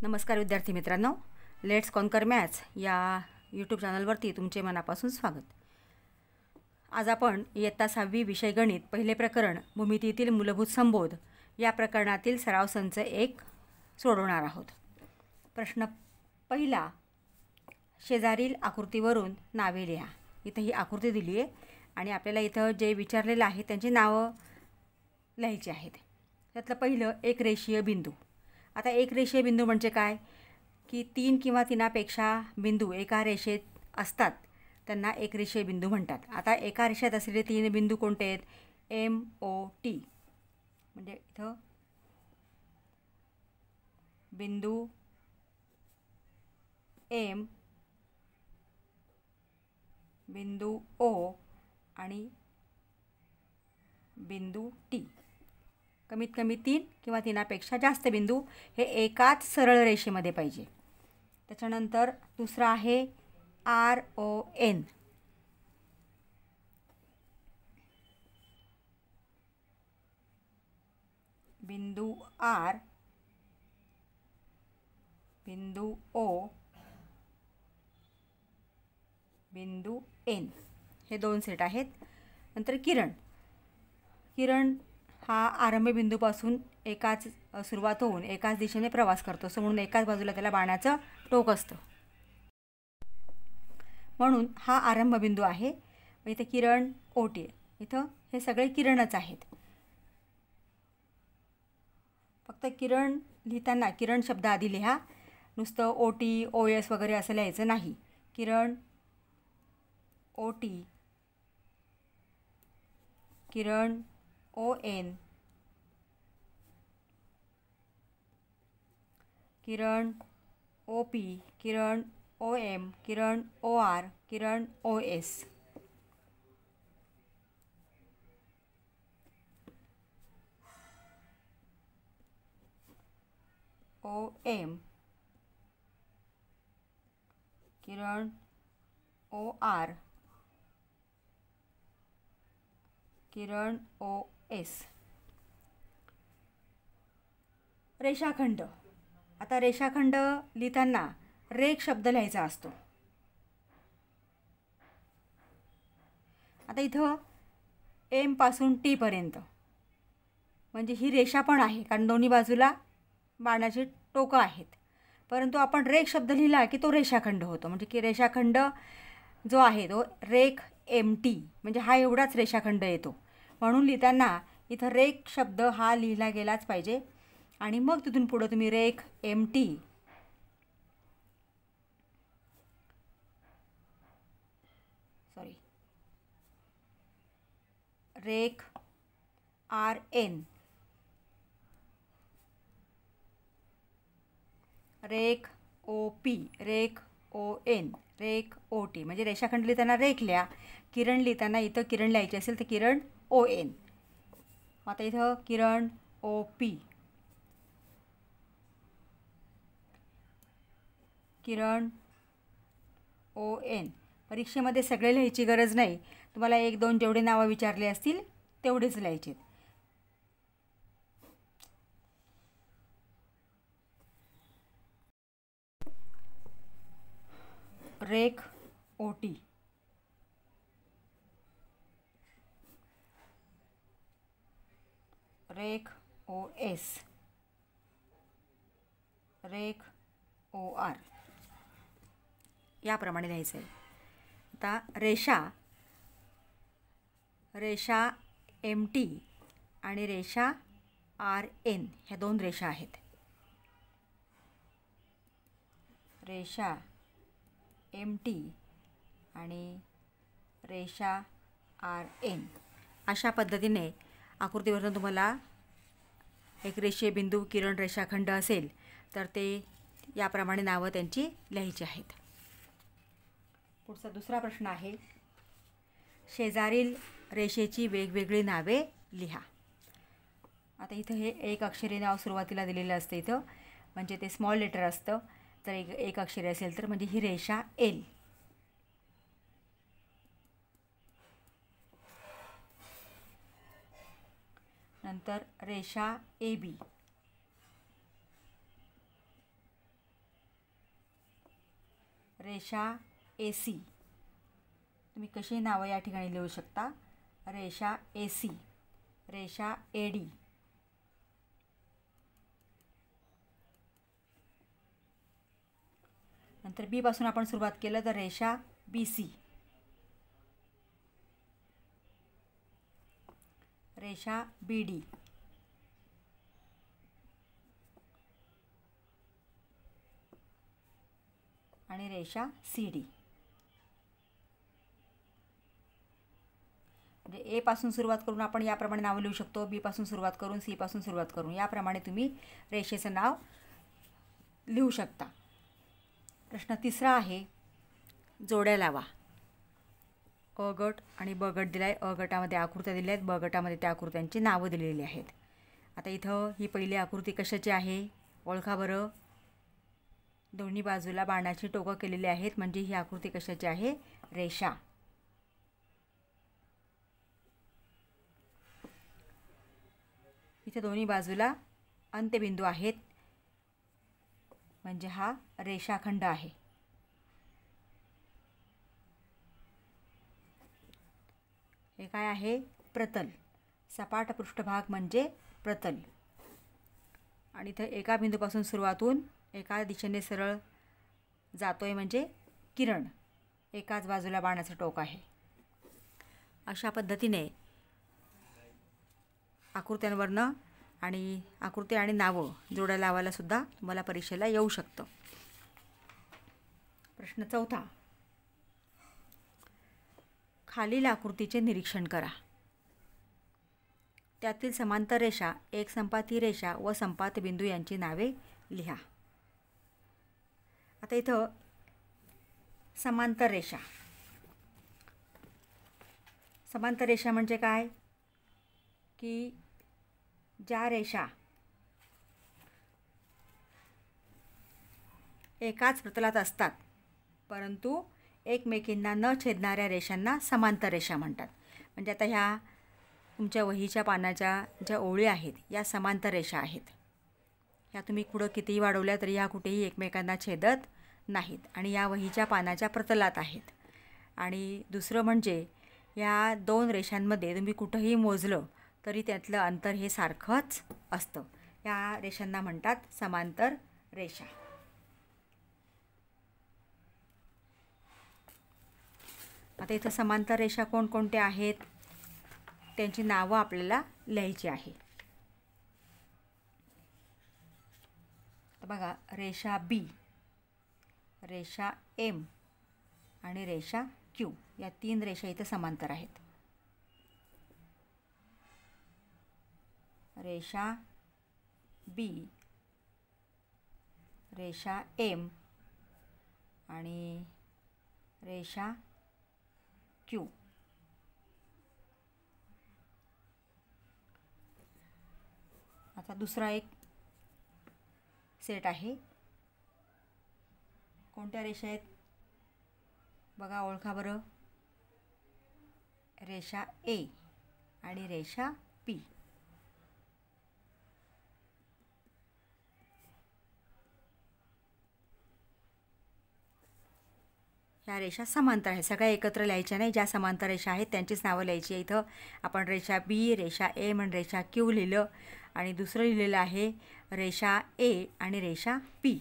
नमस्कार विद्यार्थी मित्रांनो, लेट्स कॉन्कर मॅथ्स या यूट्यूब चॅनलवरती तुमचे मनापासून स्वागत. आज आपण इयत्ता 6वी विषय गणित पहिले प्रकरण भूमितीतील मूलभूत संबोध या प्रकरणातील सराव संच 1 सोडवणार आहोत. प्रश्न पहिला, शेजारील आकृतीवरून नावे लिहा. इथं ही आकृती दिली आहे आणि आपल्याला इथं जे विचारलेलं आहे त्यांची नावं लिहायची आहेत. त्यातलं पहिलं एक रेषीय बिंदू. आता एक रेषीय बिंदू म्हणजे काय की 3 किंवा तिनापेक्षा बिंदू एका रेषेत असतात, त्यांना एक रेषीय बिंदू म्हणतात. आता एका रेषेत असलेले 3 बिंदू कोणते आहेत? MOT म्हणजे इथं बिंदू M, बिंदू O आणि बिंदू T. कमीत कमी 3 किंवा तिनापेक्षा जास्त बिंदू हे एकाच सरळ रेषेमध्ये पाहिजे. त्याच्यानंतर दुसरा आहे RON. बिंदू R, बिंदू O, बिंदू N हे 2 सेट आहेत. नंतर किरण हा आरंभी बिंदूपासून एकाच सुरुवात होऊन एकाच दिशेने प्रवास करतो, असं म्हणून एकाच बाजूला त्याला बाणाचं टोक असतं, म्हणून हा आरंभ बिंदू आहे. इथे किरण OT, इथं हे सगळे किरणच आहेत. फक्त किरण लिहिताना किरण शब्द आधी लिहा, नुसतं OT OS वगैरे असं लिहायचं नाही. किरण OT, Kiran ON, Kiran OP, Kiran OM, Kiran OR, Kiran OS. OM, Kiran OR, Kiran OS. रेषाखंड. आता रेषाखंड लिहिताना रेख शब्द लिहायचा असतो. आता इथं M पासून T पर्यंत म्हणजे ही रेषा पण आहे, कारण दोन्ही बाजूला बाणाची टोकं आहेत. परंतु आपण रेख शब्द लिहिला की तो रेषाखंड होतो. म्हणजे की रेषाखंड जो आहे तो रेख MT म्हणजे हा एवढाच रेषाखंड येतो. म्हणून लिहिताना इथं रेख शब्द हा लिहिला गेलाच पाहिजे. आणि मग तिथून पुढं तुम्ही रेख MT, रेख RN, रेख OP, रेख ON, रेख OT म्हणजे रेषाखंड लिहिताना रेख लिहा. किरण लिहिताना इथं किरण लिहायची असेल तर किरण ON. आता इथं किरण OP, किरण ON. परीक्षेमध्ये सगळे लिहायची गरज नाही, तुम्हाला 1-2 जेवढे नावं विचारले असतील तेवढेच लिहायचे. रेख OT, रेख OS, रेख OR याप्रमाणे लिहायचं आहे. आता रेषा MT आणि रेषा RN ह्या 2 रेषा आहेत. रेषा MT आणि रेषा RN अशा पद्धतीने आकृतीवरून तुम्हाला एक रेषीय बिंदू किरण रेषाखंड असेल तर ते याप्रमाणे नावं त्यांची लिहायची आहेत. पुढचा दुसरा प्रश्न आहे, शेजारील रेषेची वेगवेगळी नावे लिहा. आता इथं हे एक अक्षरी नाव सुरुवातीला दिलेलं असतं इथं, म्हणजे ते स्मॉल लेटर असतं. तर एक अक्षरी असेल तर म्हणजे ही रेषा L. नंतर रेषा AB, रेषा AC, तुम्ही कशी नावं या ठिकाणी लिहू शकता. रेषा AC, रेषा AD, नंतर B पासून आपण सुरुवात केलं तर रेषा BC, रेषा BD, आणि रेषा CD. म्हणजे ए पासून सुरुवात करून आपण याप्रमाणे नाव लिहू शकतो. बी पासून सुरुवात करून, सी पासून सुरुवात करून याप्रमाणे तुम्ही रेषेचं नाव लिहू शकता. प्रश्न तिसरा आहे, जोड्या लावा. अ गट आणि ब गट दिला आहे. अ गटामध्ये आकृत्या दिल्या आहेत, ब गटामध्ये त्या आकृत्यांची नावं दिलेली आहेत. आता इथं ही पहिली आकृती कशाची आहे ओळखा बरं. दोन्ही बाजूला बाणाची टोकं केलेली आहेत, म्हणजे ही आकृती कशाची आहे, रेषा. इथे दोन्ही बाजूला अंत्यबिंदू आहेत, म्हणजे हा रेषाखंड आहे. हे काय आहे, प्रतल. सपाट पृष्ठभाग म्हणजे प्रतल. आणि इथे एका बिंदूपासून सुरुवात होऊन एका दिशेने सरळ जातोय म्हणजे किरण. एकाच बाजूला बाणाचं टोक आहे. अशा पद्धतीने आकृत्यांवरनं आणि आकृती आणि नावं जोड्या लावायला सुद्धा तुम्हाला परीक्षेला येऊ शकतं. प्रश्न चौथा, खालील आकृतीचे निरीक्षण करा. त्यातील समांतर रेषा, एक संपाती रेषा व संपात बिंदू यांची नावे लिहा. आता इथं समांतर रेषा. समांतर रेषा म्हणजे काय की ज्या रेषा एकाच प्रतलात असतात परंतु एकमेकींना न छेदणाऱ्या रेषांना समांतर रेषा म्हणतात. म्हणजे आता ह्या तुमच्या वहीच्या पानाच्या ज्या ओळी आहेत या समांतर रेषा आहेत. ह्या तुम्ही पुढं कितीही वाढवल्या तरी ह्या कुठेही एकमेकांना छेदत नाहीत आणि या वहीच्या पानाच्या प्रतलात आहेत. आणि दुसरं म्हणजे या दोन रेषांमध्ये तुम्ही कुठंही मोजलं तरी त्यातलं अंतर हे सारखंच असतं. या रेषांना म्हणतात समांतर रेषा. आता इथं समांतर रेषा कोणकोणत्या आहेत त्यांची नावं आपल्याला लिहायची आहे. तर बघा, रेषा B, रेषा M आणि रेषा Q या तीन रेषा इथं समांतर आहेत. रेषा B, रेषा M आणि रेषा Q. आता दुसरा एक सेट आहे. कोणत्या रेषा आहेत बघा, ओळखा बरं. रेषा A आणि रेषा P. ह्या रेषा समांतर आहेत. सगळ्या एकत्र लिहायच्या नाही. ज्या समांतर रेषा आहेत त्यांचीच नावं लिहायची. इथं आपण रेषा B, रेषा M आणि रेषा Q लिहिलं आणि दुसरं लिहिलेलं आहे रेषा A आणि रेषा P.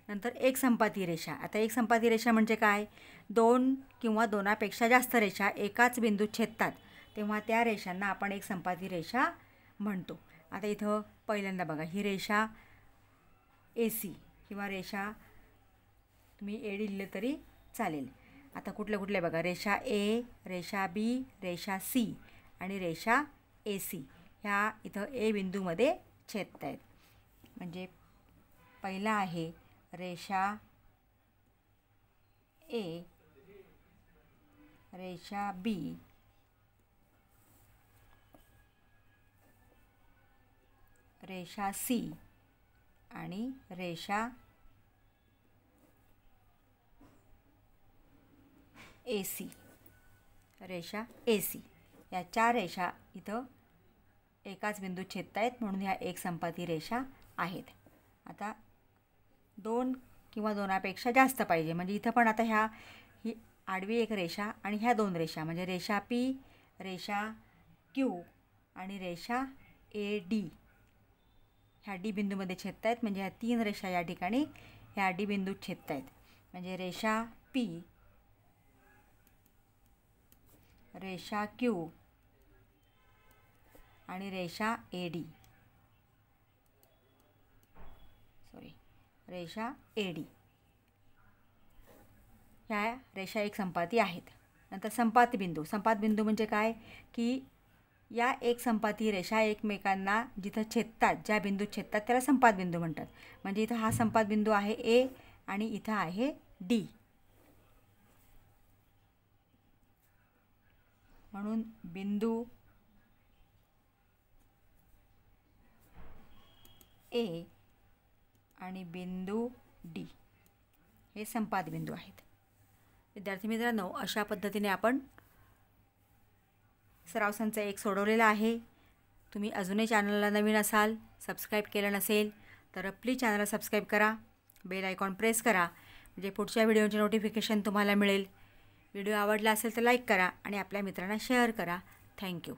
नंतर एक संपाती रेषा. आता एक संपाती रेषा म्हणजे काय, दोन किंवा दोनापेक्षा जास्त रेषा एकाच बिंदूत छेदतात तेव्हा त्या रेषांना आपण एक संपाती रेषा म्हणतो. आता इथं पहिल्यांदा बघा, ही रेषा AC किंवा रेषा तुम्ही AD लिहिलं तरी चालेल. आता कुठले बघा, रेषा A, रेषा B, रेषा C आणि रेषा AC ह्या इथं A बिंदूमध्ये छेदत आहेत. म्हणजे पहिला आहे रेषा A, रेषा B, रेषा C आणि रेषा AC. रेषा AC या चार रेषा इथं एकाच बिंदूत छेदत आहेत म्हणून ह्या एक संपाती रेषा आहेत. आता दोन किंवा 2पेक्षा जास्त पाहिजे. म्हणजे इथं पण आता ही आडवी एक रेषा आणि ह्या 2 रेषा म्हणजे रेषा P, रेषा Q आणि रेषा AD ह्या D बिंदूमध्ये छेदत आहेत. म्हणजे ह्या 3 रेषा या ठिकाणी ह्या D बिंदूत छेदत आहेत. म्हणजे रेषा P, रेषा Q आणि रेषा AD, रेषा AD ह्या रेषा एक संपाती आहेत. नंतर संपात बिंदू म्हणजे काय की या एक संपाती रेषा एकमेकांना जिथं छेदतात, ज्या बिंदूत छेदतात त्याला संपात बिंदू म्हणतात. म्हणजे इथं हा संपात बिंदू आहे A आणि इथं आहे D. म्हणून बिंदू A आणि बिंदू D हे संपात बिंदू आहेत. विद्यार्थी मित्रांनो, अशा पद्धतीने आपण सराव संच 1 सोडवलेला आहे. तुम्ही अजूनही चॅनलला नवीन असाल, सबस्क्राईब केलं नसेल तर प्लीज चॅनलला सबस्क्राईब करा, बेल आयकॉन प्रेस करा म्हणजे पुढच्या व्हिडिओचे नोटिफिकेशन तुम्हाला मिळेल. व्हिडिओ आवडला असेल तर लाईक करा आणि आपल्या मित्रांना शेअर करा. थँक्यू.